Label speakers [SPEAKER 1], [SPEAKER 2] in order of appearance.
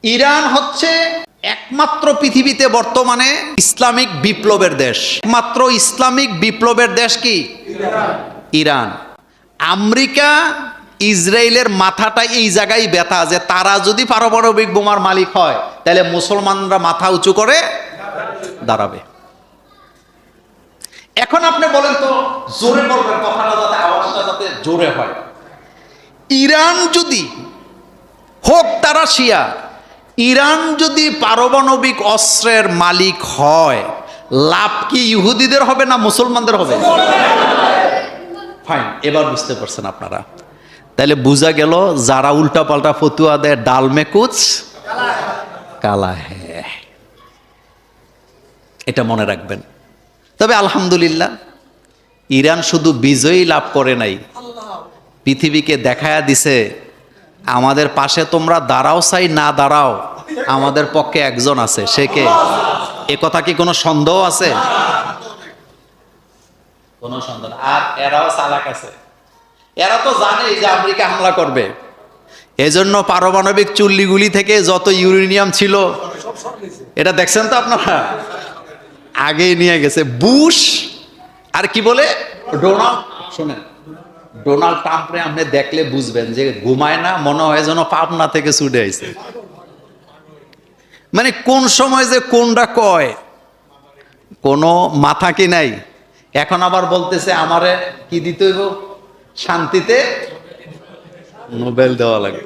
[SPEAKER 1] Iran হচ্ছে একমাত্র পৃথিবীতে বর্তমানে ইসলামিক বিপ্লবের দেশ। একমাত্র ইসলামিক বিপ্লবের দেশ কি? ইরান। আমেরিকা ইসরায়েলের মাথাটা এই জায়গায় ব্যথা যে তারা যদি পারমাণবিক বোমার মালিক হয় তাহলে মুসলমানরা মাথা উঁচু করে দাঁড়াবে। এখন আপনি বলেন তো, জোরে বলবেন, কথাটা যাতে আওয়াজটা যাতে জোরে হয়। ইরান যদি হোক তারা শিয়া, ইরান যদি পারমাণবিক অস্ত্রের মালিক হয়, লাভ কি ইহুদিদের হবে না মুসলমানদের হবে? ফাইন, এবার বুঝতে পারছেন আপনারা। তাহলে বোঝা গেল যারা উল্টাপাল্টা ফতুয়া দেয় ডাল মে কুছ কালা হ্যায়, এটা মনে রাখবেন। তবে আলহামদুলিল্লাহ, ইরান শুধু বিজয়ী লাভ করে নাই, পৃথিবীকে দেখায়া দিছে আমাদের পাশে তোমরা দাঁড়াও চাই না দাঁড়াও, আমাদের পক্ষে একজন আছে। সে কে? এ কথা কি কোনো সন্দেহ আছে? কোনো সন্দেহ। আর এরাও চালাক আছে, এরা তো জানে যে আমেরিকা হামলা করবে। এজন্য পারমাণবিক চুল্লিগুলি থেকে যত ইউরেনিয়াম ছিল, এটা দেখছেন তো আপনারা, আগেই নিয়ে গেছে বুশ। আর কি বলে ডোনাল্ড, শোনেন, ডোনাল্ড ট্রাম্পরে আপনি দেখলে বুঝবেন যে ঘুমায় না, মনে হয় যেন পাবনা থেকে ছুটে আইছে। মানে কোন সময় যে কোনটা কয় কোনো মাথা কি নাই। এখন আবার বলতেছে আমারে কি দিতে হইব, শান্তিতে নোবেল দেওয়া লাগে।